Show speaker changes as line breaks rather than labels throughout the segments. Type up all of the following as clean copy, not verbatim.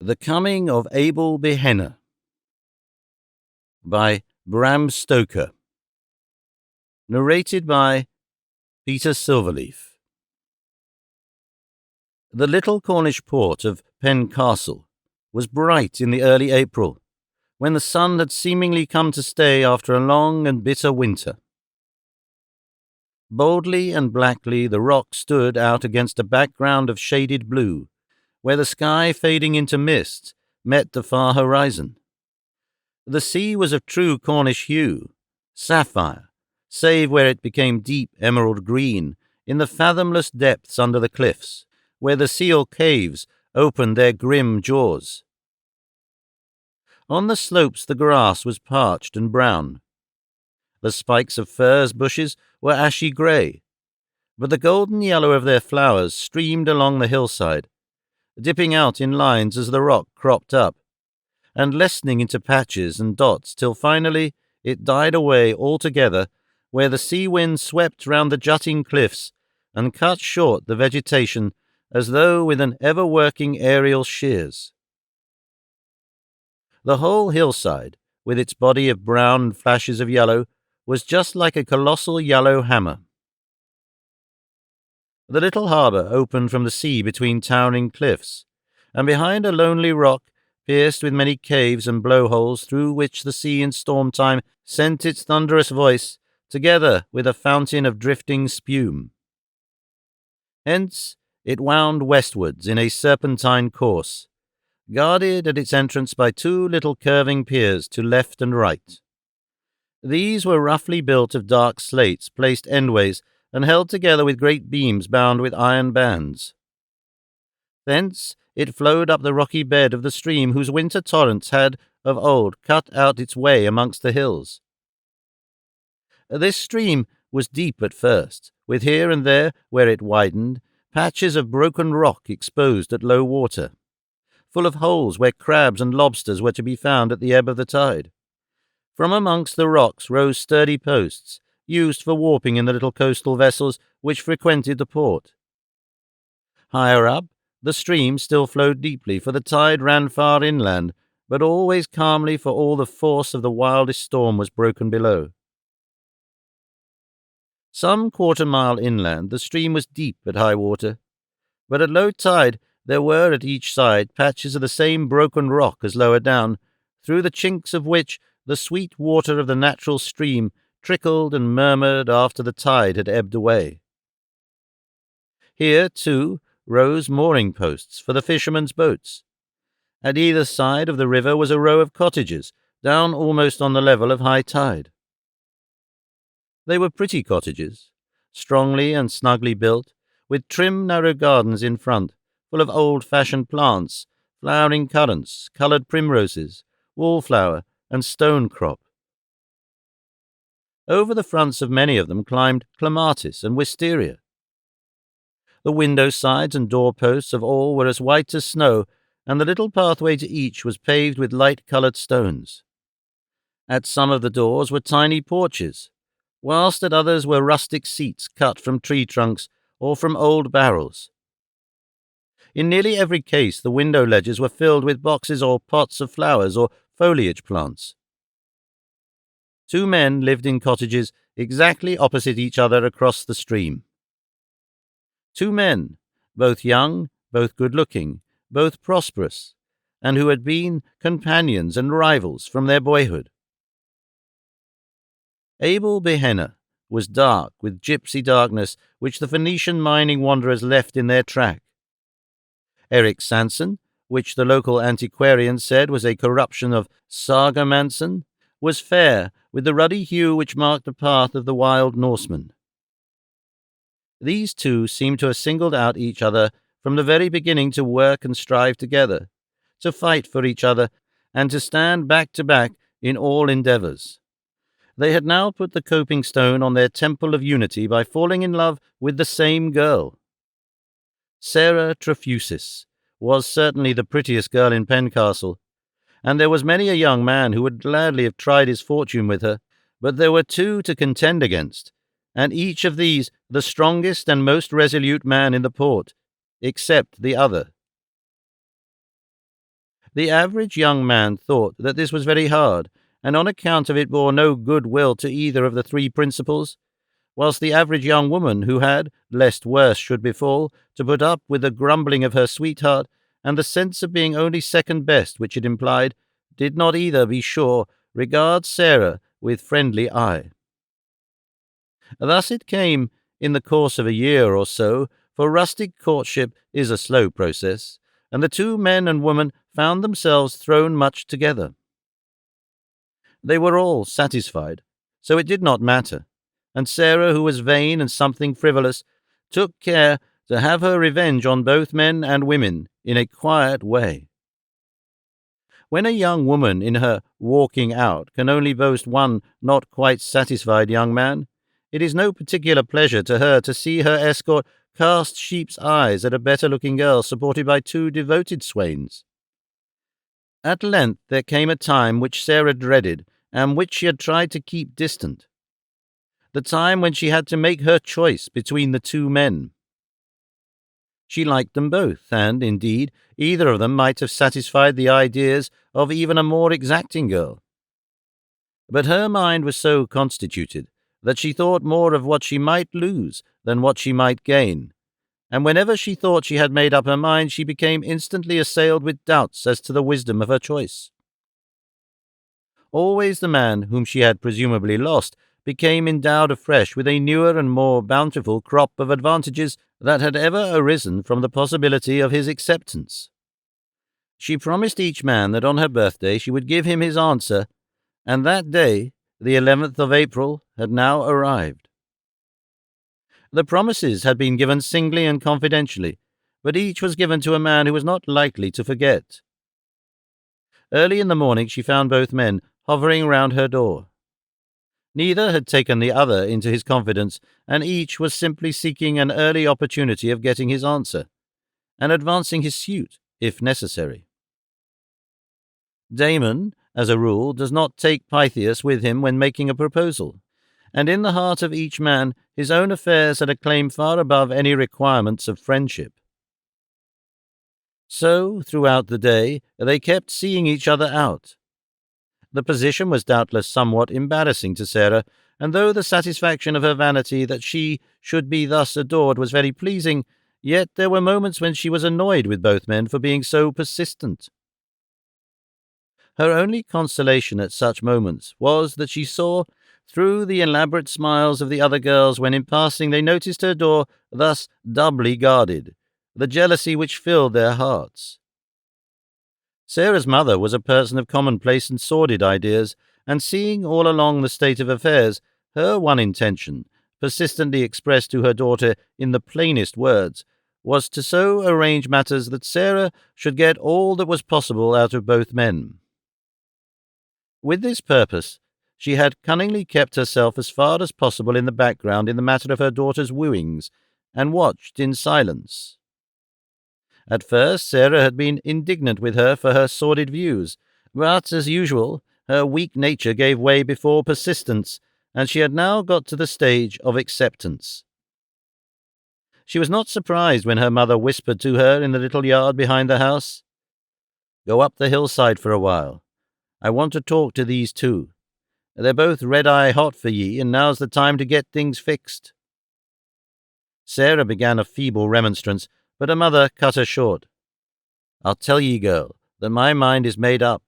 The Coming of Abel Behenna by Bram Stoker. Narrated by Peter Silverleaf. The little Cornish port of Pen Castle was bright in the early April, when the sun had seemingly come to stay after a long and bitter winter. Boldly and blackly the rock stood out against a background of shaded blue, where the sky, fading into mist, met the far horizon. The sea was of true Cornish hue, sapphire, save where it became deep emerald green in the fathomless depths under the cliffs, where the seal caves opened their grim jaws. On the slopes the grass was parched and brown. The spikes of furze bushes were ashy grey, but the golden yellow of their flowers streamed along the hillside, dipping out in lines as the rock cropped up, and lessening into patches and dots till finally it died away altogether where the sea wind swept round the jutting cliffs and cut short the vegetation as though with an ever-working aerial shears. The whole hillside, with its body of brown and flashes of yellow, was just like a colossal yellow hammer. The little harbour opened from the sea between towering cliffs, and behind a lonely rock pierced with many caves and blowholes through which the sea in storm time sent its thunderous voice, together with a fountain of drifting spume. Hence it wound westwards in a serpentine course, guarded at its entrance by two little curving piers to left and right. These were roughly built of dark slates placed endways and held together with great beams bound with iron bands. Thence it flowed up the rocky bed of the stream whose winter torrents had, of old, cut out its way amongst the hills. This stream was deep at first, with here and there, where it widened, patches of broken rock exposed at low water, full of holes where crabs and lobsters were to be found at the ebb of the tide. From amongst the rocks rose sturdy posts, used for warping in the little coastal vessels which frequented the port. Higher up, the stream still flowed deeply, for the tide ran far inland, but always calmly, for all the force of the wildest storm was broken below. Some quarter-mile inland the stream was deep at high water, but at low tide there were at each side patches of the same broken rock as lower down, through the chinks of which the sweet water of the natural stream trickled and murmured after the tide had ebbed away. Here, too, rose mooring posts for the fishermen's boats. At either side of the river was a row of cottages, down almost on the level of high tide. They were pretty cottages, strongly and snugly built, with trim narrow gardens in front, full of old-fashioned plants, flowering currants, coloured primroses, wallflower, and stonecrop. Over the fronts of many of them climbed clematis and wisteria. The window sides and door-posts of all were as white as snow, and the little pathway to each was paved with light-coloured stones. At some of the doors were tiny porches, whilst at others were rustic seats cut from tree trunks or from old barrels. In nearly every case the window ledges were filled with boxes or pots of flowers or foliage plants. 2 men lived in cottages exactly opposite each other across the stream. 2 men, both young, both good-looking, both prosperous, and who had been companions and rivals from their boyhood. Abel Behenna was dark with gypsy darkness which the Phoenician mining wanderers left in their track. Eric Sanson, which the local antiquarian said was a corruption of Sagamanson, was fair with the ruddy hue which marked the path of the wild Norseman. These two seemed to have singled out each other from the very beginning to work and strive together, to fight for each other, and to stand back to back in all endeavours. They had now put the coping stone on their temple of unity by falling in love with the same girl. Sarah Trefusis was certainly the prettiest girl in Pencastle, and there was many a young man who would gladly have tried his fortune with her, but there were 2 to contend against, and each of these the strongest and most resolute man in the port, except the other. The average young man thought that this was very hard, and on account of it bore no good will to either of the three principals, whilst the average young woman who had, lest worse should befall, to put up with the grumbling of her sweetheart, and the sense of being only second best which it implied, did not either, be sure, regard Sarah with friendly eye. Thus it came, in the course of a year or so, for rustic courtship is a slow process, and the two men and woman found themselves thrown much together. They were all satisfied, so it did not matter, and Sarah, who was vain and something frivolous, took care to have her revenge on both men and women in a quiet way. When a young woman in her walking out can only boast one not quite satisfied young man, it is no particular pleasure to her to see her escort cast sheep's eyes at a better-looking girl supported by two devoted swains. At length there came a time which Sarah dreaded, and which she had tried to keep distant. The time when she had to make her choice between the two men. She liked them both, and, indeed, either of them might have satisfied the ideas of even a more exacting girl. But her mind was so constituted that she thought more of what she might lose than what she might gain, and whenever she thought she had made up her mind, she became instantly assailed with doubts as to the wisdom of her choice. Always the man whom she had presumably lost became endowed afresh with a newer and more bountiful crop of advantages that had ever arisen from the possibility of his acceptance. She promised each man that on her birthday she would give him his answer, and that day, the 11th of April, had now arrived. The promises had been given singly and confidentially, but each was given to a man who was not likely to forget. Early in the morning she found both men hovering round her door. Neither had taken the other into his confidence, and each was simply seeking an early opportunity of getting his answer, and advancing his suit, if necessary. Damon, as a rule, does not take Pythias with him when making a proposal, and in the heart of each man his own affairs had a claim far above any requirements of friendship. So, throughout the day, they kept seeing each other out. The position was doubtless somewhat embarrassing to Sarah, and though the satisfaction of her vanity that she should be thus adored was very pleasing, yet there were moments when she was annoyed with both men for being so persistent. Her only consolation at such moments was that she saw, through the elaborate smiles of the other girls when in passing they noticed her door thus doubly guarded, the jealousy which filled their hearts. Sarah's mother was a person of commonplace and sordid ideas, and seeing all along the state of affairs, her one intention, persistently expressed to her daughter in the plainest words, was to so arrange matters that Sarah should get all that was possible out of both men. With this purpose, she had cunningly kept herself as far as possible in the background in the matter of her daughter's wooings, and watched in silence. At first Sarah had been indignant with her for her sordid views, but, as usual, her weak nature gave way before persistence, and she had now got to the stage of acceptance. She was not surprised when her mother whispered to her in the little yard behind the house, "Go up the hillside for a while. I want to talk to these two. They're both red-eye hot for ye, and now's the time to get things fixed." Sarah began a feeble remonstrance, but her mother cut her short. "I'll tell ye, girl, that my mind is made up.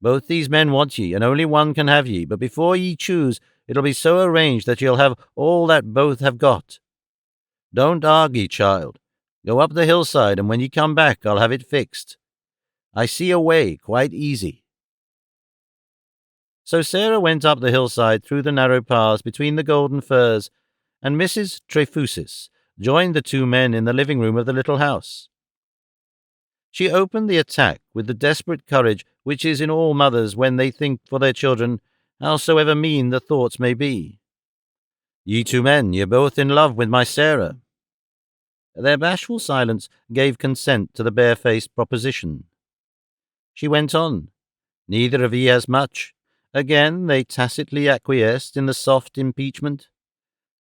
Both these men want ye, and only one can have ye, but before ye choose, it'll be so arranged that you'll have all that both have got. Don't argy, child. Go up the hillside, and when ye come back, I'll have it fixed. I see a way quite easy." So Sarah went up the hillside through the narrow paths between the golden firs, and Mrs. Trefusis joined the two men in the living-room of the little house. She opened the attack with the desperate courage which is in all mothers when they think for their children, howsoever mean the thoughts may be. "Ye two men, ye're both in love with my Sarah." Their bashful silence gave consent to the barefaced proposition. She went on, "Neither of ye has much." Again they tacitly acquiesced in the soft impeachment.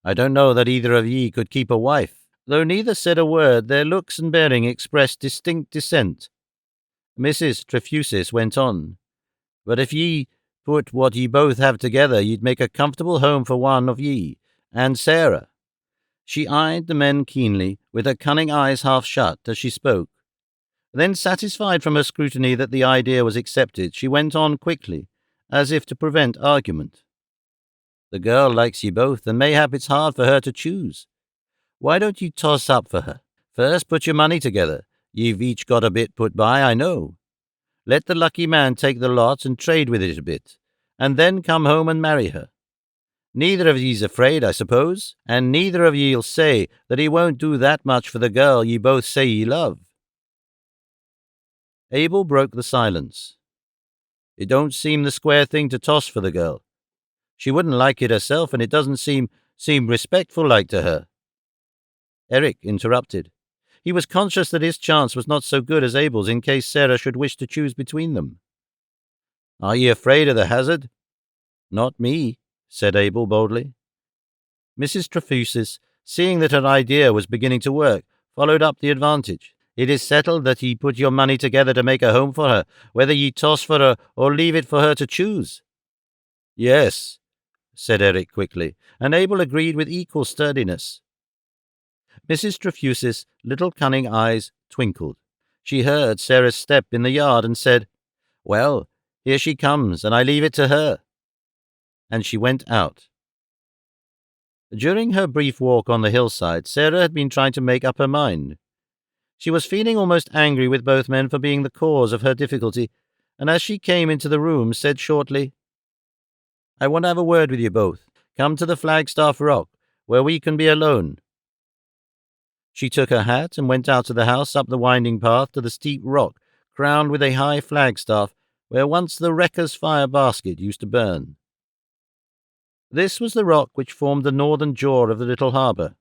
"I don't know that either of ye could keep a wife." Though neither said a word, their looks and bearing expressed distinct dissent. Mrs. Trefusis went on, "But if ye put what ye both have together, ye'd make a comfortable home for one of ye, and Sarah." She eyed the men keenly, with her cunning eyes half shut, as she spoke. Then, satisfied from her scrutiny that the idea was accepted, she went on quickly, as if to prevent argument. "The girl likes ye both, and mayhap it's hard for her to choose. Why don't ye toss up for her? First put your money together. Ye've each got a bit put by, I know. Let the lucky man take the lot and trade with it a bit, and then come home and marry her. Neither of ye's afraid, I suppose, and neither of ye'll say that he won't do that much for the girl ye both say ye love." Abel broke the silence. "It don't seem the square thing to toss for the girl. She wouldn't like it herself, and it doesn't seem respectful like to her." Eric interrupted. He was conscious that his chance was not so good as Abel's in case Sarah should wish to choose between them. "Are ye afraid of the hazard?" "Not me," said Abel boldly. Mrs. Trefusis, seeing that her idea was beginning to work, followed up the advantage. "It is settled that ye put your money together to make a home for her, whether ye toss for her or leave it for her to choose." "Yes," said Eric quickly, and Abel agreed with equal sturdiness. Mrs. Trefusis' little cunning eyes twinkled. She heard Sarah's step in the yard and said, "Well, here she comes, and I leave it to her." And she went out. During her brief walk on the hillside, Sarah had been trying to make up her mind. She was feeling almost angry with both men for being the cause of her difficulty, and as she came into the room, said shortly, "I want to have a word with you both. Come to the Flagstaff Rock, where we can be alone." She took her hat and went out of the house up the winding path to the steep rock, crowned with a high flagstaff, where once the wrecker's fire basket used to burn. This was the rock which formed the northern jaw of the little harbour.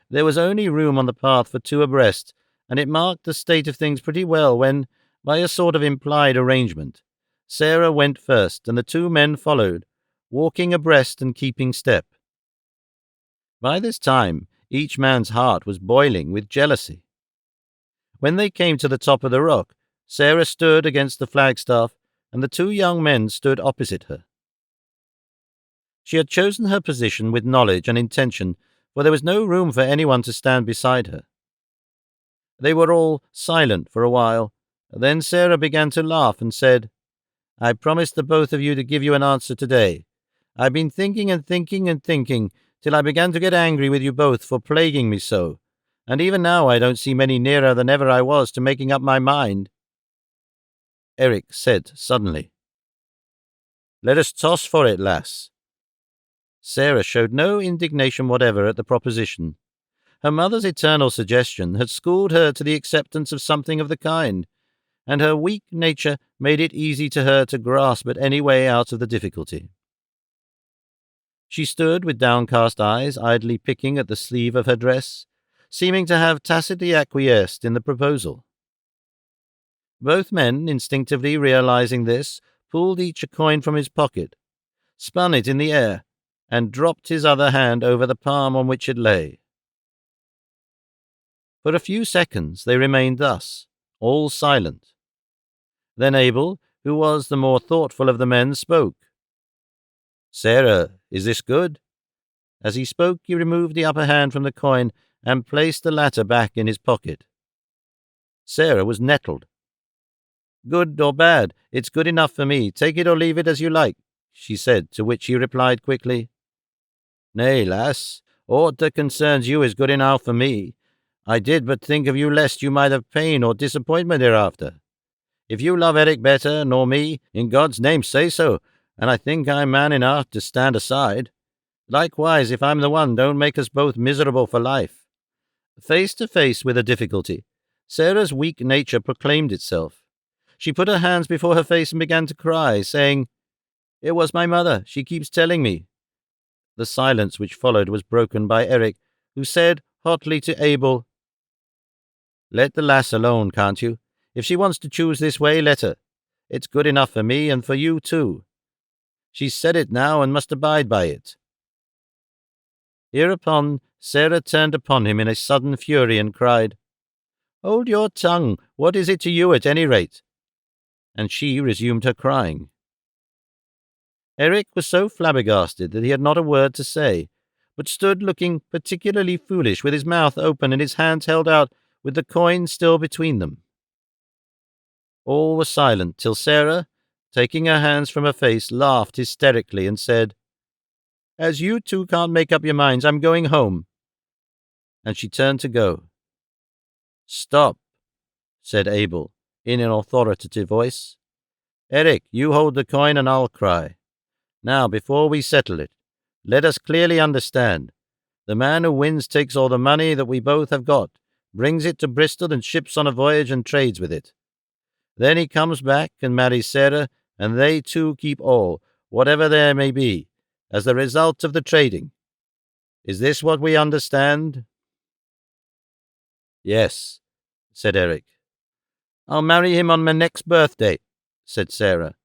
There was only room on the path for two abreast, and it marked the state of things pretty well when, by a sort of implied arrangement, Sarah went first and the two men followed, walking abreast and keeping step. By this time, each man's heart was boiling with jealousy. When they came to the top of the rock, Sarah stood against the flagstaff, and the two young men stood opposite her. She had chosen her position with knowledge and intention, for there was no room for anyone to stand beside her. They were all silent for a while. Then Sarah began to laugh and said, "I promised the both of you to give you an answer today. I've been thinking and thinking and thinking, till I began to get angry with you both for plaguing me so, and even now I don't seem any nearer than ever I was to making up my mind." Eric said suddenly, "Let us toss for it, lass." Sarah showed no indignation whatever at the proposition. Her mother's eternal suggestion had schooled her to the acceptance of something of the kind, and her weak nature made it easy to her to grasp at any way out of the difficulty. She stood with downcast eyes, idly picking at the sleeve of her dress, seeming to have tacitly acquiesced in the proposal. Both men, instinctively realizing this, pulled each a coin from his pocket, spun it in the air, and dropped his other hand over the palm on which it lay. For a few seconds they remained thus, all silent. Then Abel, who was the more thoughtful of the men, spoke. "Sarah, is this good?" As he spoke, he removed the upper hand from the coin and placed the latter back in his pocket. Sarah was nettled. "Good or bad, it's good enough for me. Take it or leave it as you like," she said, to which he replied quickly, "Nay, lass, aught that concerns you is good enough for me. I did but think of you lest you might have pain or disappointment hereafter. If you love Eric better nor me, in God's name say so, and I think I'm man enough to stand aside. Likewise, if I'm the one, don't make us both miserable for life." Face to face with a difficulty, Sarah's weak nature proclaimed itself. She put her hands before her face and began to cry, saying, "It was my mother, she keeps telling me." The silence which followed was broken by Eric, who said hotly to Abel, "Let the lass alone, can't you? If she wants to choose this way, let her. It's good enough for me and for you too. She's said it now and must abide by it." Hereupon Sarah turned upon him in a sudden fury and cried, "Hold your tongue! What is it to you at any rate? and she resumed her crying. Eric was so flabbergasted that he had not a word to say, but stood looking particularly foolish with his mouth open and his hands held out with the coin still between them. All was silent till Sarah, taking her hands from her face, laughed hysterically and said, "As you two can't make up your minds, I'm going home." And she turned to go. "Stop," said Abel, in an authoritative voice. "Eric, you hold the coin and I'll cry. Now, before we settle it, let us clearly understand. The man who wins takes all the money that we both have got, brings it to Bristol and ships on a voyage and trades with it. Then he comes back and marries Sarah, and they two keep all, whatever there may be, as the result of the trading. Is this what we understand?" "Yes," said Eric. "I'll marry him on my next birthday," said Sarah.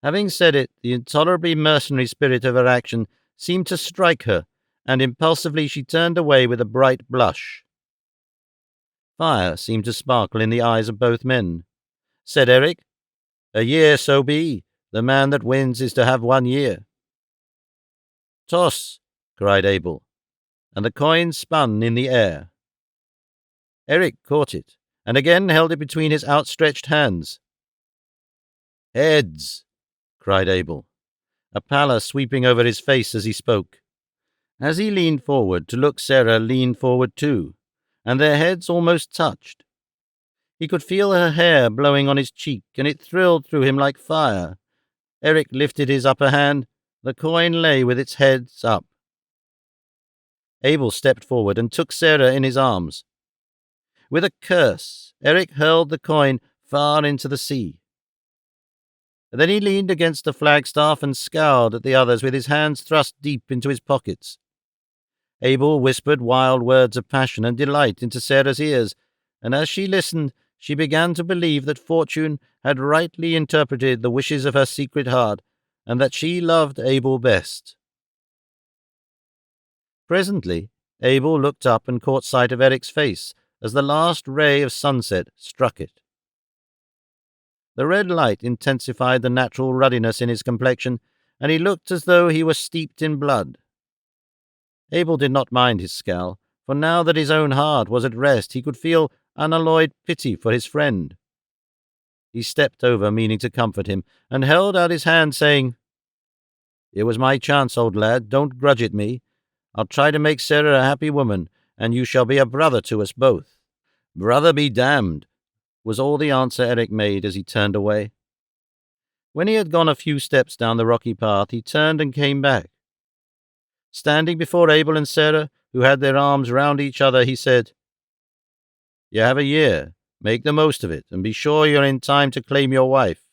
Having said it, the intolerably mercenary spirit of her action seemed to strike her, and impulsively she turned away with a bright blush. Fire seemed to sparkle in the eyes of both men. Said Eric, "A year so be. The man that wins is to have 1 year." "Toss!" cried Abel, and the coin spun in the air. Eric caught it, and again held it between his outstretched hands. "Heads!" cried Abel, a pallor sweeping over his face as he spoke. As he leaned forward to look, Sarah leaned forward too, and their heads almost touched. He could feel her hair blowing on his cheek, and it thrilled through him like fire. Eric lifted his upper hand. The coin lay with its heads up. Abel stepped forward and took Sarah in his arms. With a curse, Eric hurled the coin far into the sea. Then he leaned against the flagstaff and scowled at the others with his hands thrust deep into his pockets. Abel whispered wild words of passion and delight into Sarah's ears, and as she listened, she began to believe that fortune had rightly interpreted the wishes of her secret heart, and that she loved Abel best. Presently, Abel looked up and caught sight of Eric's face as the last ray of sunset struck it. The red light intensified the natural ruddiness in his complexion, and he looked as though he were steeped in blood. Abel did not mind his scowl, for now that his own heart was at rest, he could feel unalloyed pity for his friend. He stepped over, meaning to comfort him, and held out his hand, saying, "It was my chance, old lad. Don't grudge it me. I'll try to make Sarah a happy woman, and you shall be a brother to us both." "Brother be damned," was all the answer Eric made as he turned away. When he had gone a few steps down the rocky path, he turned and came back. Standing before Abel and Sarah, who had their arms round each other, he said, "You have a year. Make the most of it, and be sure you're in time to claim your wife.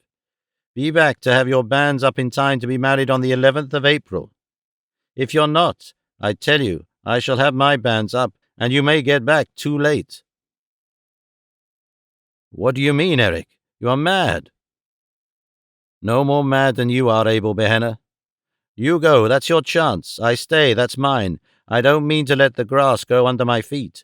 Be back to have your banns up in time to be married on the 11th of April. If you're not, I tell you, I shall have my banns up, and you may get back too late." "What do you mean, Eric? You are mad." "No more mad than you are, Abel Behenna. You go, that's your chance. I stay, that's mine. I don't mean to let the grass grow under my feet.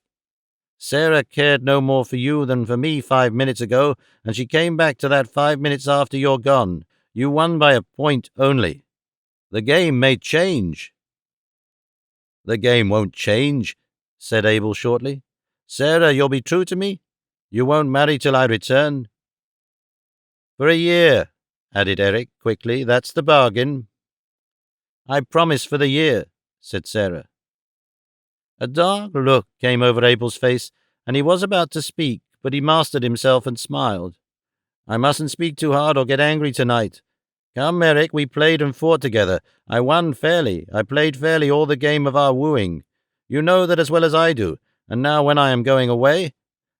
Sarah cared no more for you than for me 5 minutes ago, and she came back to that 5 minutes after you're gone. You won by a point only. The game may change." "The game won't change," said Abel shortly. "Sarah, you'll be true to me? You won't marry till I return?" "For a year," added Eric quickly. "That's the bargain." "I promise for the year," said Sarah. A dark look came over Abel's face, and he was about to speak, but he mastered himself and smiled. "I mustn't speak too hard or get angry tonight. Come, Eric, we played and fought together. I won fairly. I played fairly all the game of our wooing. You know that as well as I do, and now when I am going away,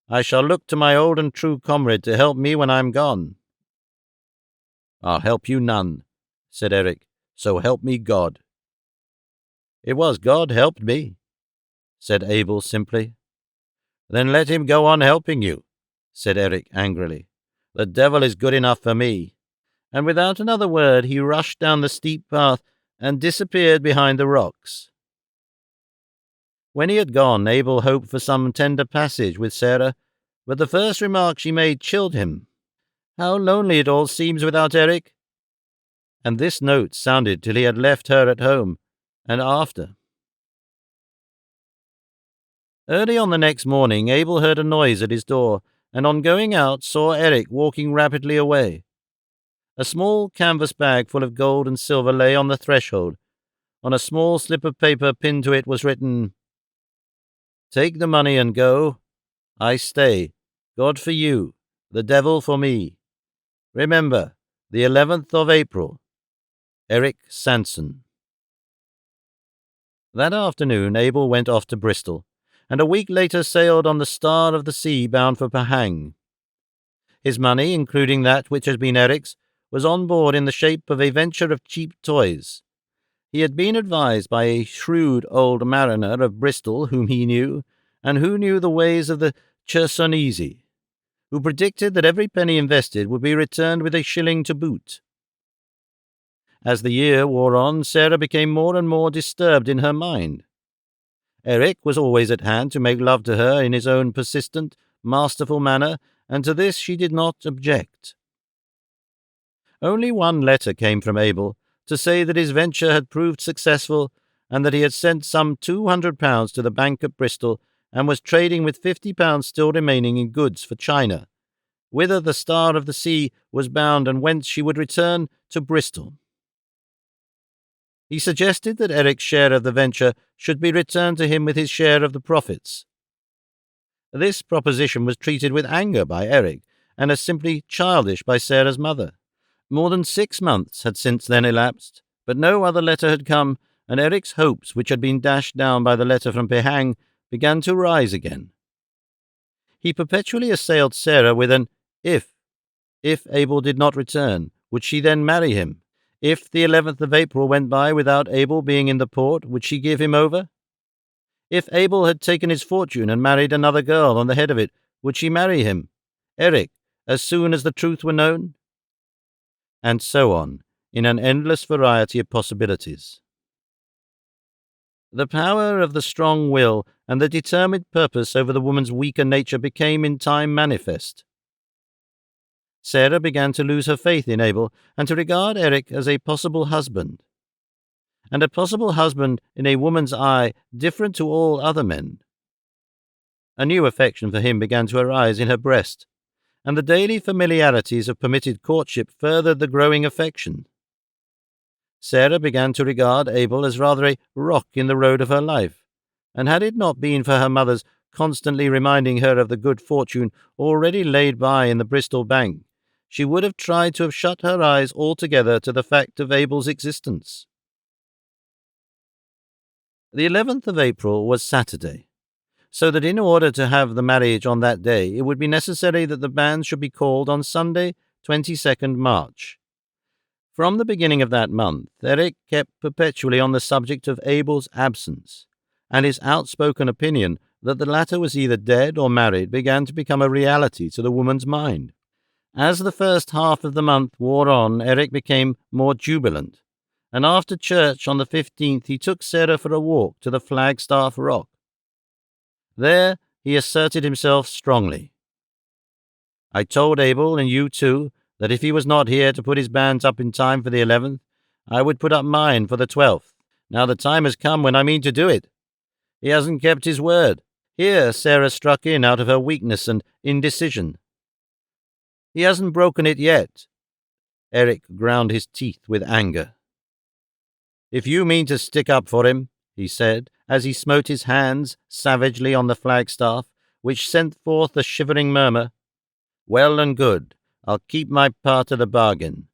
I shall look to my old and true comrade to help me when I am gone." "I'll help you none," said Eric. "So help me God." "It was God helped me," said Abel simply. "Then let him go on helping you," said Eric angrily. "The devil is good enough for me." And without another word he rushed down the steep path and disappeared behind the rocks. When he had gone, Abel hoped for some tender passage with Sarah, but the first remark she made chilled him. How lonely it all seems without Eric. And this note sounded till he had left her at home, and after. Early on the next morning, Abel heard a noise at his door, and on going out saw Eric walking rapidly away. A small canvas bag full of gold and silver lay on the threshold. On a small slip of paper pinned to it was written, "Take the money and go. I stay. God for you, the devil for me. Remember, the 11th of April. Eric Sanson." That afternoon Abel went off to Bristol, and a week later sailed on the Star of the Sea bound for Pahang. His money, including that which had been Eric's, was on board in the shape of a venture of cheap toys. He had been advised by a shrewd old mariner of Bristol whom he knew, and who knew the ways of the Chersonese, who predicted that every penny invested would be returned with a shilling to boot. As the year wore on, Sarah became more and more disturbed in her mind. Eric was always at hand to make love to her in his own persistent, masterful manner, and to this she did not object. Only one letter came from Abel, to say that his venture had proved successful, and that he had sent some £200 to the bank at Bristol, and was trading with £50 still remaining in goods for China, whither the Star of the Sea was bound and whence she would return to Bristol. He suggested that Eric's share of the venture should be returned to him with his share of the profits. This proposition was treated with anger by Eric, and as simply childish by Sarah's mother. More than 6 months had since then elapsed, but no other letter had come, and Eric's hopes, which had been dashed down by the letter from Pahang, began to rise again. He perpetually assailed Sarah with an if. If Abel did not return, would she then marry him? If the 11th of April went by without Abel being in the port, would she give him over? If Abel had taken his fortune and married another girl on the head of it, would she marry him, Eric, as soon as the truth were known? And so on, in an endless variety of possibilities. The power of the strong will and the determined purpose over the woman's weaker nature became in time manifest. Sarah began to lose her faith in Abel and to regard Eric as a possible husband. And a possible husband in a woman's eye different to all other men. A new affection for him began to arise in her breast, and the daily familiarities of permitted courtship furthered the growing affection. Sarah began to regard Abel as rather a rock in the road of her life, and had it not been for her mother's constantly reminding her of the good fortune already laid by in the Bristol Bank, she would have tried to have shut her eyes altogether to the fact of Abel's existence. The 11th of April was Saturday, so that in order to have the marriage on that day, it would be necessary that the banns should be called on Sunday, 22nd March. From the beginning of that month, Eric kept perpetually on the subject of Abel's absence, and his outspoken opinion that the latter was either dead or married began to become a reality to the woman's mind. As the first half of the month wore on, Eric became more jubilant, and after church on the 15th he took Sarah for a walk to the Flagstaff Rock. There he asserted himself strongly. "I told Abel, and you too, that if he was not here to put his banns up in time for the 11th, I would put up mine for the 12th. Now the time has come when I mean to do it. He hasn't kept his word." Here Sarah struck in out of her weakness and indecision. "He hasn't broken it yet." Eric ground his teeth with anger. "If you mean to stick up for him," he said, as he smote his hands savagely on the flagstaff, which sent forth a shivering murmur, "well and good. I'll keep my part of the bargain.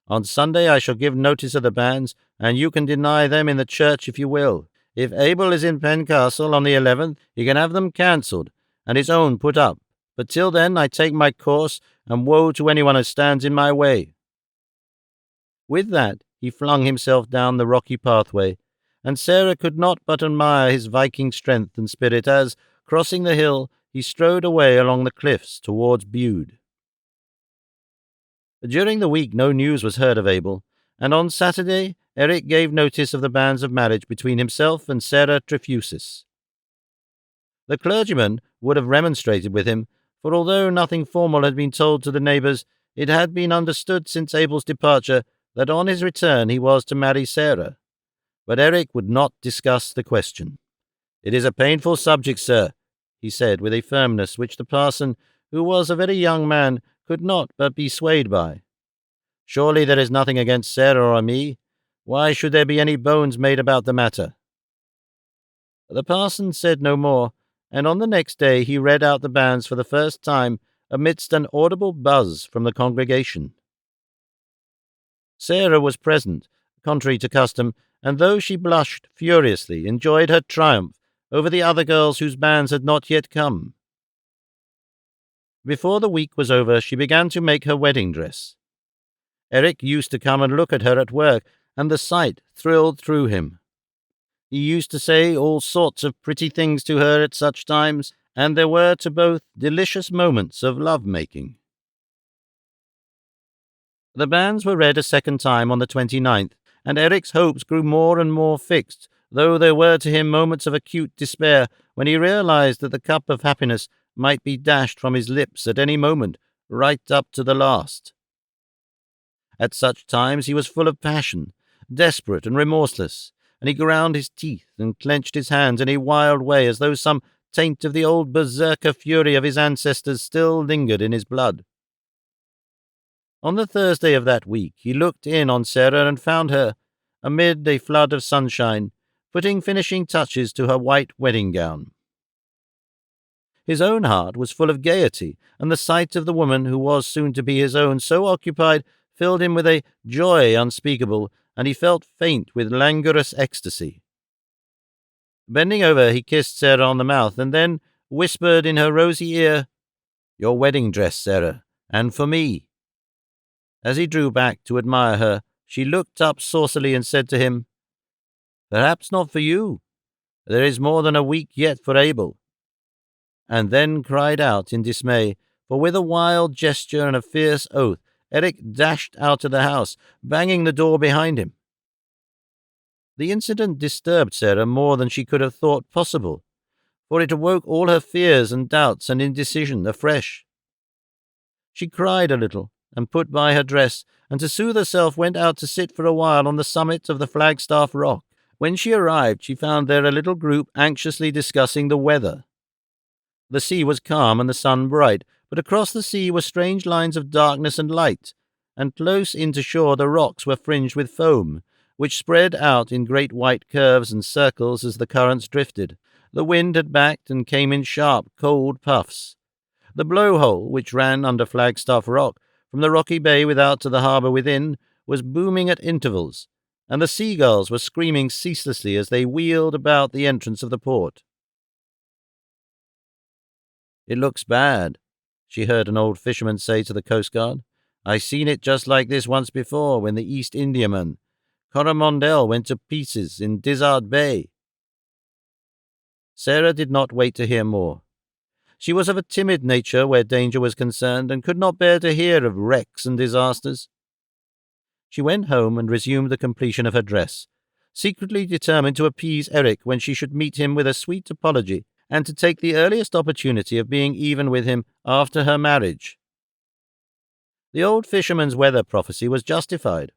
On Sunday I shall give notice of the banns, and you can deny them in the church if you will. If Abel is in Pencastle on the 11th, he can have them cancelled, and his own put up. But till then I take my course, and woe to anyone who stands in my way." With that he flung himself down the rocky pathway, and Sarah could not but admire his Viking strength and spirit as, crossing the hill, he strode away along the cliffs towards Bude. During the week no news was heard of Abel, and on Saturday Eric gave notice of the banns of marriage between himself and Sarah Trefusis. The clergyman would have remonstrated with him, for although nothing formal had been told to the neighbours, it had been understood since Abel's departure that on his return he was to marry Sarah, but Eric would not discuss the question. "It is a painful subject, sir," he said with a firmness which the parson, who was a very young man, could not but be swayed by. "Surely there is nothing against Sarah or me. Why should there be any bones made about the matter?" The parson said no more, and on the next day he read out the banns for the first time amidst an audible buzz from the congregation. Sarah was present, contrary to custom, and though she blushed furiously, enjoyed her triumph over the other girls whose banns had not yet come. Before the week was over, she began to make her wedding dress. Eric used to come and look at her at work, and the sight thrilled through him. He used to say all sorts of pretty things to her at such times, and there were to both delicious moments of love-making. The banns were read a second time on the 29th, and Eric's hopes grew more and more fixed, though there were to him moments of acute despair when he realized that the cup of happiness might be dashed from his lips at any moment, right up to the last. At such times he was full of passion, desperate and remorseless, and he ground his teeth and clenched his hands in a wild way as though some taint of the old berserker fury of his ancestors still lingered in his blood. On the Thursday of that week he looked in on Sarah and found her, amid a flood of sunshine, putting finishing touches to her white wedding gown. His own heart was full of gaiety, and the sight of the woman who was soon to be his own so occupied filled him with a joy unspeakable, and he felt faint with languorous ecstasy. Bending over, he kissed Sarah on the mouth, and then whispered in her rosy ear, "Your wedding dress, Sarah, and for me." As he drew back to admire her, she looked up saucily and said to him, "Perhaps not for you. There is more than a week yet for Abel," and then cried out in dismay, for with a wild gesture and a fierce oath, Eric dashed out of the house, banging the door behind him. The incident disturbed Sarah more than she could have thought possible, for it awoke all her fears and doubts and indecision afresh. She cried a little, and put by her dress, and to soothe herself went out to sit for a while on the summit of the Flagstaff Rock. When she arrived, she found there a little group anxiously discussing the weather. The sea was calm and the sun bright, but across the sea were strange lines of darkness and light, and close in to shore the rocks were fringed with foam, which spread out in great white curves and circles as the currents drifted. The wind had backed and came in sharp, cold puffs. The blowhole, which ran under Flagstaff Rock, from the rocky bay without to the harbour within, was booming at intervals, and the seagulls were screaming ceaselessly as they wheeled about the entrance of the port. "It looks bad," she heard an old fisherman say to the coastguard. "I seen it just like this once before when the East Indiaman, Coromandel, went to pieces in Dizzard Bay." Sarah did not wait to hear more. She was of a timid nature where danger was concerned, and could not bear to hear of wrecks and disasters. She went home and resumed the completion of her dress, secretly determined to appease Eric when she should meet him with a sweet apology, and to take the earliest opportunity of being even with him after her marriage. The old fisherman's weather prophecy was justified.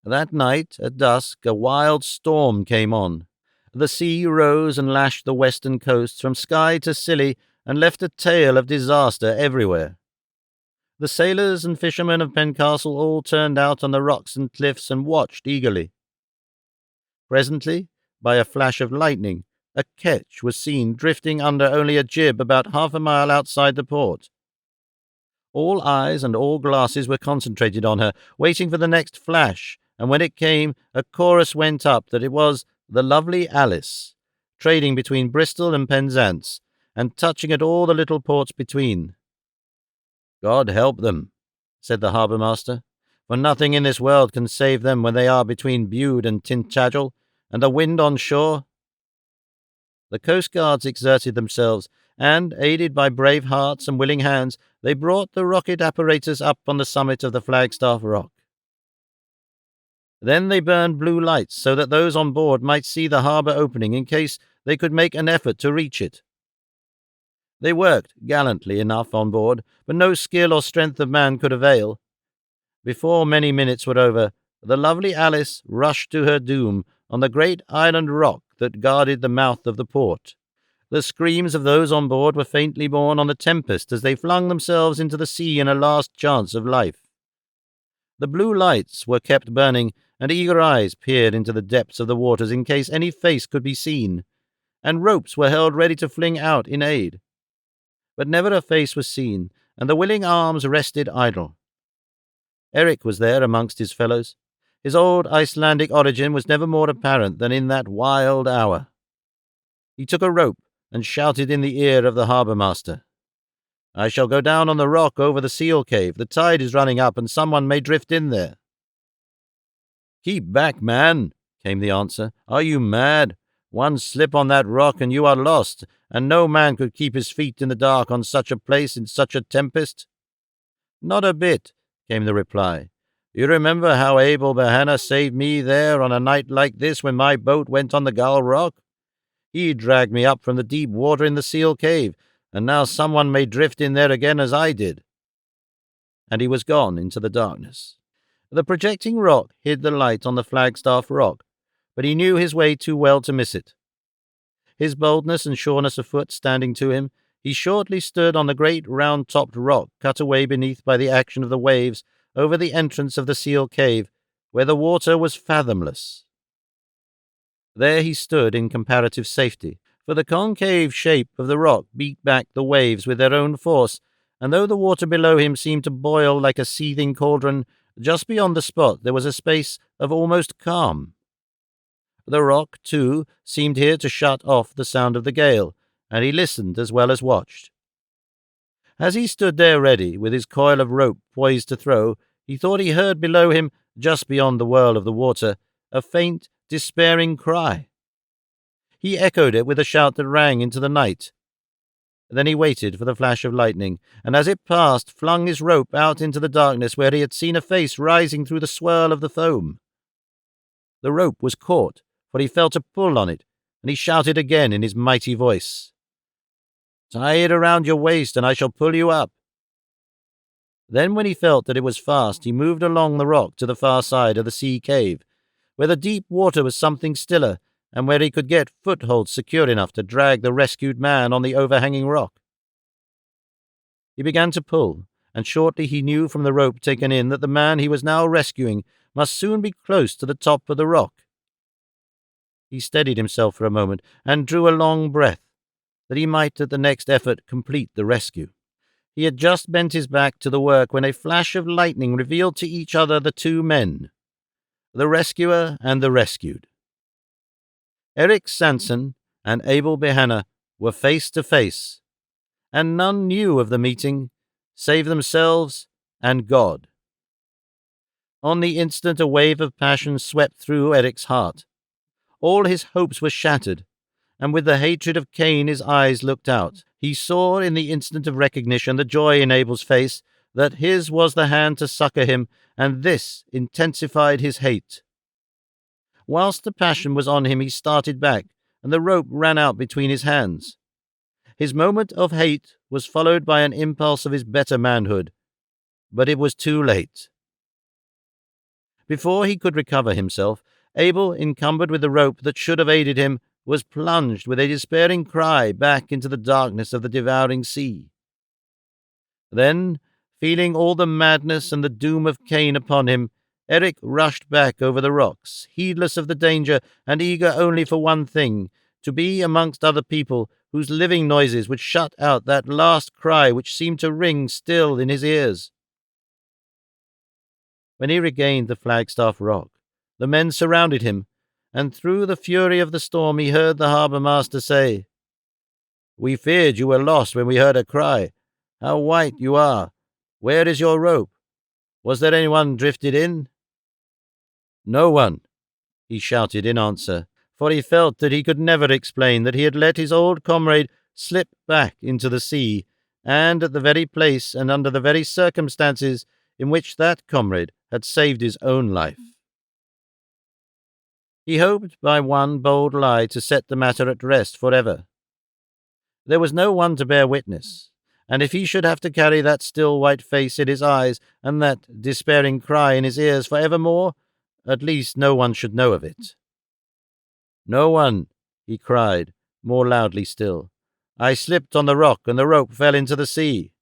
That night, at dusk, a wild storm came on. The sea rose and lashed the western coasts from Skye to Scilly, and left a tale of disaster everywhere. The sailors and fishermen of Pencastle all turned out on the rocks and cliffs and watched eagerly. Presently, by a flash of lightning, a ketch was seen drifting under only a jib about half a mile outside the port. All eyes and all glasses were concentrated on her, waiting for the next flash, and when it came, a chorus went up that it was the lovely Alice, trading between Bristol and Penzance, and touching at all the little ports between. "God help them," said the harbour-master, "for nothing in this world can save them when they are between Bude and Tintagel, and the wind on shore." The coastguards exerted themselves, and, aided by brave hearts and willing hands, they brought the rocket apparatus up on the summit of the Flagstaff Rock. Then they burned blue lights so that those on board might see the harbour opening in case they could make an effort to reach it. They worked gallantly enough on board, but no skill or strength of man could avail. Before many minutes were over, the lovely Alice rushed to her doom on the great island rock that guarded the mouth of the port. The screams of those on board were faintly borne on the tempest as they flung themselves into the sea in a last chance of life. The blue lights were kept burning, and eager eyes peered into the depths of the waters in case any face could be seen, and ropes were held ready to fling out in aid. But never a face was seen, and the willing arms rested idle. Eric was there amongst his fellows. His old Icelandic origin was never more apparent than in that wild hour. He took a rope and shouted in the ear of the harbour-master, "I shall go down on the rock over the seal cave. The tide is running up, and someone may drift in there." "Keep back, man," came the answer. "Are you mad? One slip on that rock and you are lost, and no man could keep his feet in the dark on such a place in such a tempest." "Not a bit," came the reply. "You remember how Abel Behenna saved me there on a night like this when my boat went on the Gull Rock? He dragged me up from the deep water in the seal cave, and now someone may drift in there again as I did." And he was gone into the darkness. The projecting rock hid the light on the Flagstaff Rock, but he knew his way too well to miss it. His boldness and sureness of foot standing to him, he shortly stood on the great round-topped rock cut away beneath by the action of the waves over the entrance of the seal cave, where the water was fathomless. There he stood in comparative safety, for the concave shape of the rock beat back the waves with their own force, and though the water below him seemed to boil like a seething cauldron, just beyond the spot there was a space of almost calm. The rock, too, seemed here to shut off the sound of the gale, and he listened as well as watched. As he stood there ready, with his coil of rope poised to throw, he thought he heard below him, just beyond the whirl of the water, a faint, despairing cry. He echoed it with a shout that rang into the night. Then he waited for the flash of lightning, and as it passed, flung his rope out into the darkness where he had seen a face rising through the swirl of the foam. The rope was caught, for he felt a pull on it, and he shouted again in his mighty voice, "Tie it around your waist, and I shall pull you up." Then when he felt that it was fast, he moved along the rock to the far side of the sea cave, where the deep water was something stiller, and where he could get footholds secure enough to drag the rescued man on the overhanging rock. He began to pull, and shortly he knew from the rope taken in that the man he was now rescuing must soon be close to the top of the rock. He steadied himself for a moment and drew a long breath, that he might at the next effort complete the rescue. He had just bent his back to the work when a flash of lightning revealed to each other the two men, the rescuer and the rescued. Eric Sanson and Abel Behenna were face to face, and none knew of the meeting save themselves and God. On the instant a wave of passion swept through Eric's heart. All his hopes were shattered, and with the hatred of Cain his eyes looked out. He saw in the instant of recognition the joy in Abel's face, that his was the hand to succour him, and this intensified his hate. Whilst the passion was on him, he started back, and the rope ran out between his hands. His moment of hate was followed by an impulse of his better manhood, but it was too late. Before he could recover himself, Abel, encumbered with the rope that should have aided him, was plunged with a despairing cry back into the darkness of the devouring sea. Then, feeling all the madness and the doom of Cain upon him, Eric rushed back over the rocks, heedless of the danger and eager only for one thing, to be amongst other people whose living noises would shut out that last cry which seemed to ring still in his ears. When he regained the Flagstaff Rock, the men surrounded him, and through the fury of the storm he heard the harbour-master say, "We feared you were lost when we heard a cry. How white you are! Where is your rope? Was there anyone drifted in?" "No one," he shouted in answer, for he felt that he could never explain that he had let his old comrade slip back into the sea, and at the very place and under the very circumstances in which that comrade had saved his own life. He hoped by one bold lie to set the matter at rest forever. There was no one to bear witness, and if he should have to carry that still white face in his eyes and that despairing cry in his ears for evermore, at least no one should know of it. "No one," he cried, more loudly still. "I slipped on the rock, and the rope fell into the sea."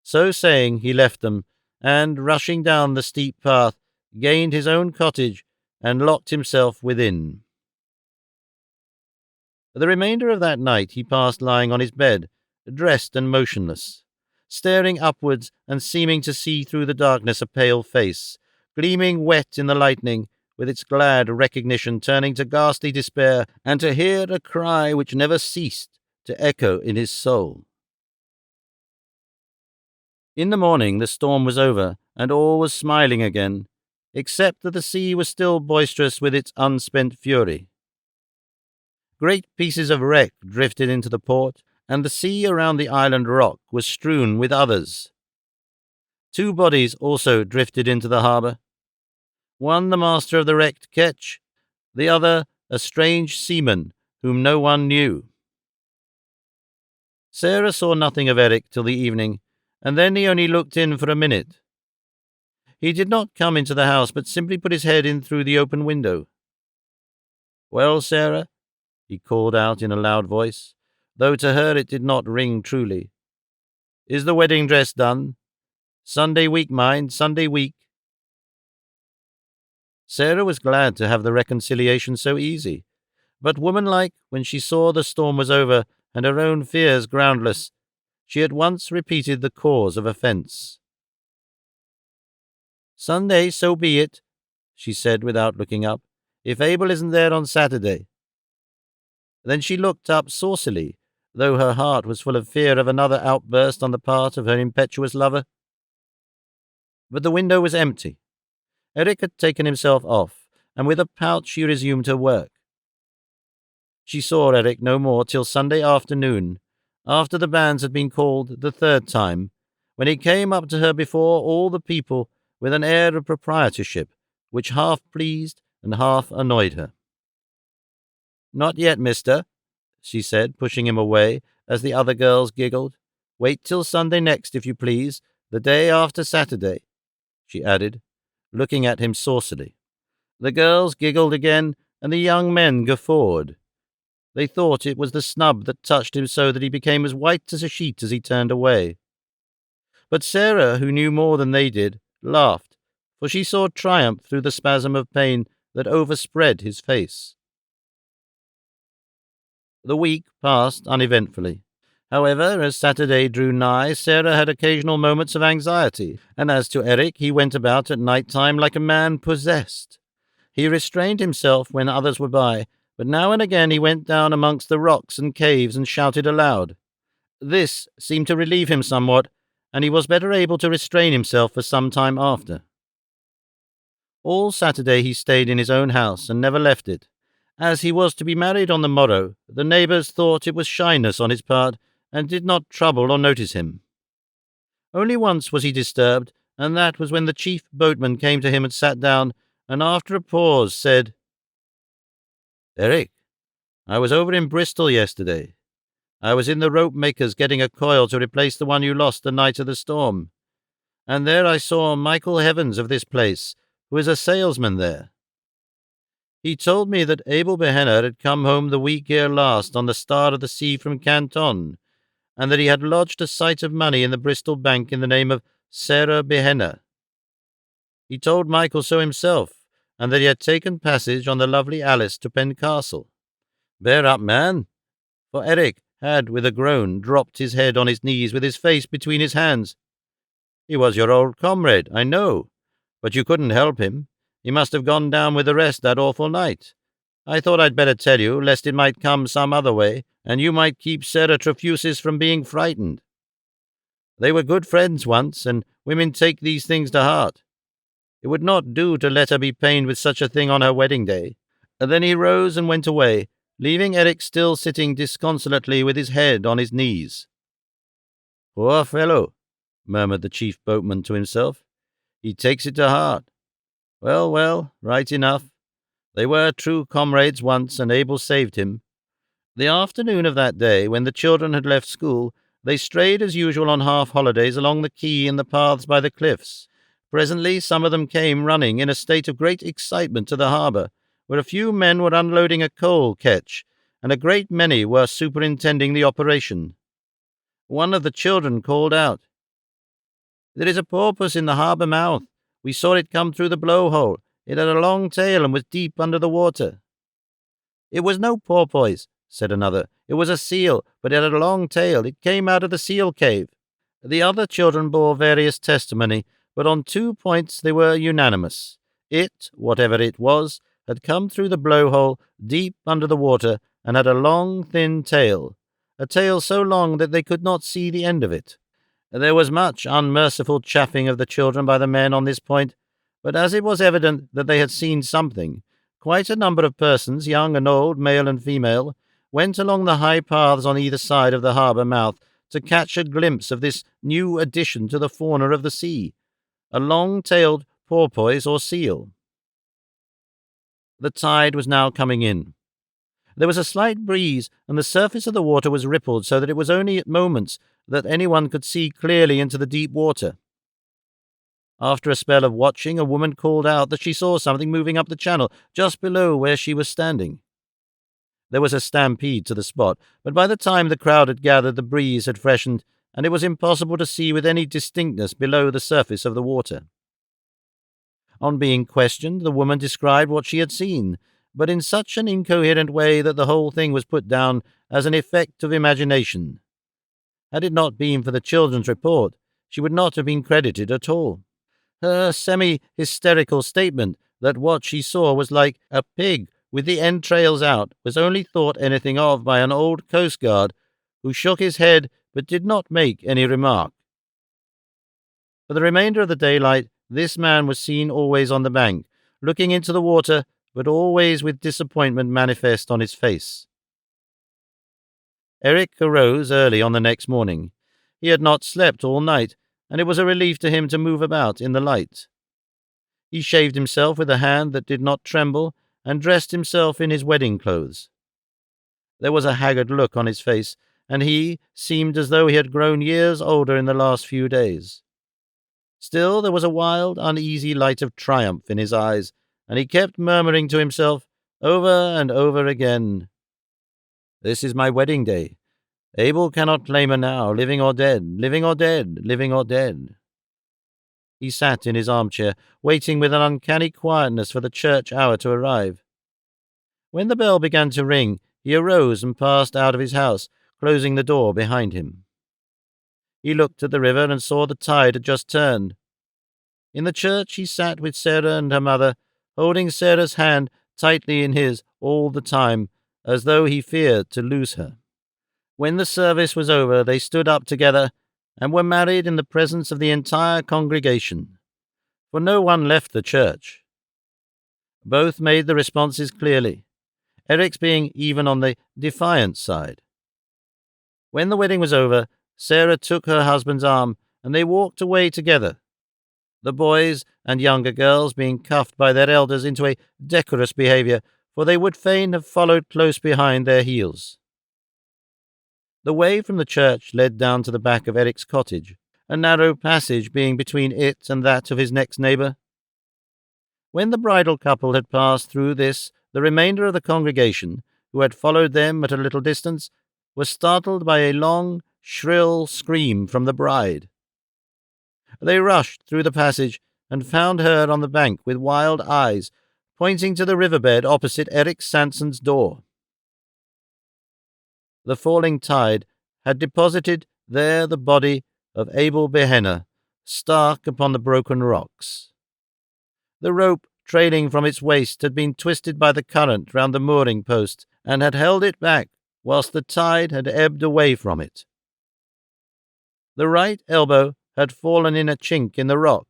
So saying, he left them, and, rushing down the steep path, gained his own cottage and locked himself within. The remainder of that night he passed lying on his bed, dressed and motionless, staring upwards and seeming to see through the darkness a pale face, gleaming wet in the lightning, with its glad recognition turning to ghastly despair, and to hear a cry which never ceased to echo in his soul. In the morning the storm was over, and all was smiling again, except that the sea was still boisterous with its unspent fury. Great pieces of wreck drifted into the port, and the sea around the island rock was strewn with others. 2 bodies also drifted into the harbour. One the master of the wrecked ketch, the other a strange seaman whom no one knew. Sarah saw nothing of Eric till the evening, and then he only looked in for a minute. He did not come into the house, but simply put his head in through the open window. "Well, Sarah?" he called out in a loud voice, though to her it did not ring truly. "Is the wedding dress done? Sunday week, mind, Sunday week." Sarah was glad to have the reconciliation so easy, but womanlike, when she saw the storm was over and her own fears groundless, she at once repeated the cause of offence. "Sunday, so be it," she said without looking up, "if Abel isn't there on Saturday." Then she looked up saucily, though her heart was full of fear of another outburst on the part of her impetuous lover. But the window was empty. Eric had taken himself off, and with a pout she resumed her work. She saw Eric no more till Sunday afternoon, after the banns had been called the 3rd time, when he came up to her before all the people with an air of proprietorship, which half pleased and half annoyed her. "Not yet, mister," she said, pushing him away, as the other girls giggled. "Wait till Sunday next, if you please, the day after Saturday," she added, looking at him saucily. The girls giggled again, and the young men guffawed. They thought it was the snub that touched him so that he became as white as a sheet as he turned away. But Sarah, who knew more than they did, laughed, for she saw triumph through the spasm of pain that overspread his face. The week passed uneventfully. However, as Saturday drew nigh, Sarah had occasional moments of anxiety, and as to Eric, he went about at night-time like a man possessed. He restrained himself when others were by, but now and again he went down amongst the rocks and caves and shouted aloud. This seemed to relieve him somewhat, and he was better able to restrain himself for some time after. All Saturday he stayed in his own house and never left it. As he was to be married on the morrow, the neighbours thought it was shyness on his part, and did not trouble or notice him. Only once was he disturbed, and that was when the chief boatman came to him and sat down, and after a pause said, "Eric, I was over in Bristol yesterday. I was in the rope maker's getting a coil to replace the one you lost the night of the storm, and there I saw Michael Heavens of this place, who is a salesman there. He told me that Abel Behenna had come home the week ere last on the Star of the Sea from Canton, and that he had lodged a sight of money in the Bristol Bank in the name of Sarah Behenna. He told Michael so himself, and that he had taken passage on the lovely Alice to Pencastle. Bear up, man!" For Eric had, with a groan, dropped his head on his knees with his face between his hands. "He was your old comrade, I know, but you couldn't help him. He must have gone down with the rest that awful night. I thought I'd better tell you, lest it might come some other way, and you might keep Sarah Trefusis from being frightened. They were good friends once, and women take these things to heart. It would not do to let her be pained with such a thing on her wedding day." And then he rose and went away, leaving Eric still sitting disconsolately with his head on his knees. "Poor fellow," murmured the chief boatman to himself. "He takes it to heart. Well, well, right enough. They were true comrades once, and Abel saved him. The afternoon of that day, when the children had left school, they strayed as usual on half-holidays along the quay and the paths by the cliffs. Presently some of them came running in a state of great excitement to the harbour, where a few men were unloading a coal ketch, and a great many were superintending the operation. One of the children called out, "There is a porpoise in the harbour mouth. We saw it come through the blowhole. It had a long tail and was deep under the water." "It was no porpoise," said another. "It was a seal, but it had a long tail. It came out of the seal cave." The other children bore various testimony, but on 2 points they were unanimous. It, whatever it was, had come through the blowhole deep under the water and had a long, thin tail, a tail so long that they could not see the end of it. There was much unmerciful chaffing of the children by the men on this point, but as it was evident that they had seen something, quite a number of persons, young and old, male and female, went along the high paths on either side of the harbour mouth to catch a glimpse of this new addition to the fauna of the sea, a long-tailed porpoise or seal. The tide was now coming in. There was a slight breeze, and the surface of the water was rippled so that it was only at moments that anyone could see clearly into the deep water. After a spell of watching, a woman called out that she saw something moving up the channel just below where she was standing. There was a stampede to the spot, but by the time the crowd had gathered, the breeze had freshened, and it was impossible to see with any distinctness below the surface of the water. On being questioned, the woman described what she had seen, but in such an incoherent way that the whole thing was put down as an effect of imagination. Had it not been for the children's report, she would not have been credited at all. Her semi-hysterical statement that what she saw was like a pig with the entrails out was only thought anything of by an old coast guard, who shook his head but did not make any remark. For the remainder of the daylight, this man was seen always on the bank, looking into the water, but always with disappointment manifest on his face. Eric arose early on the next morning. He had not slept all night, and it was a relief to him to move about in the light. He shaved himself with a hand that did not tremble, and dressed himself in his wedding clothes. There was a haggard look on his face, and he seemed as though he had grown years older in the last few days. Still, there was a wild, uneasy light of triumph in his eyes, and he kept murmuring to himself over and over again, "This is my wedding day. Abel cannot claim her now, living or dead, living or dead, living or dead." He sat in his armchair, waiting with an uncanny quietness for the church hour to arrive. When the bell began to ring, he arose and passed out of his house, closing the door behind him. He looked at the river and saw the tide had just turned. In the church he sat with Sarah and her mother, holding Sarah's hand tightly in his all the time, as though he feared to lose her. When the service was over, they stood up together and were married in the presence of the entire congregation, for no one left the church. Both made the responses clearly, Eric's being even on the defiant side. When the wedding was over, Sarah took her husband's arm, and they walked away together, the boys and younger girls being cuffed by their elders into a decorous behaviour, for they would fain have followed close behind their heels. The way from the church led down to the back of Eric's cottage, a narrow passage being between it and that of his next neighbour. When the bridal couple had passed through this, the remainder of the congregation, who had followed them at a little distance, was startled by a long, shrill scream from the bride. They rushed through the passage and found her on the bank with wild eyes, pointing to the riverbed opposite Eric Sanson's door. The falling tide had deposited there the body of Abel Behenna, stark upon the broken rocks. The rope trailing from its waist had been twisted by the current round the mooring post, and had held it back whilst the tide had ebbed away from it. The right elbow had fallen in a chink in the rock,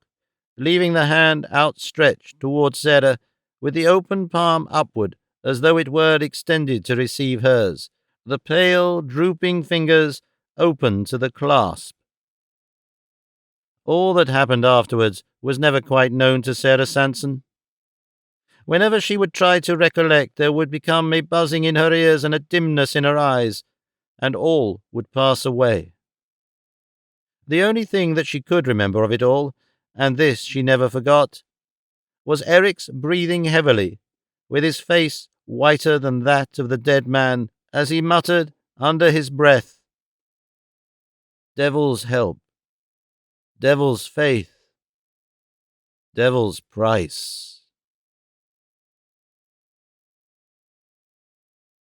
leaving the hand outstretched towards Sarah, with the open palm upward, as though it were extended to receive hers, the pale, drooping fingers open to the clasp. All that happened afterwards was never quite known to Sarah Sanson. Whenever she would try to recollect, there would become a buzzing in her ears and a dimness in her eyes, and all would pass away. The only thing that she could remember of it all, and this she never forgot, was Eric's breathing heavily, with his face whiter than that of the dead man, as he muttered under his breath, "Devil's help, devil's faith, devil's price."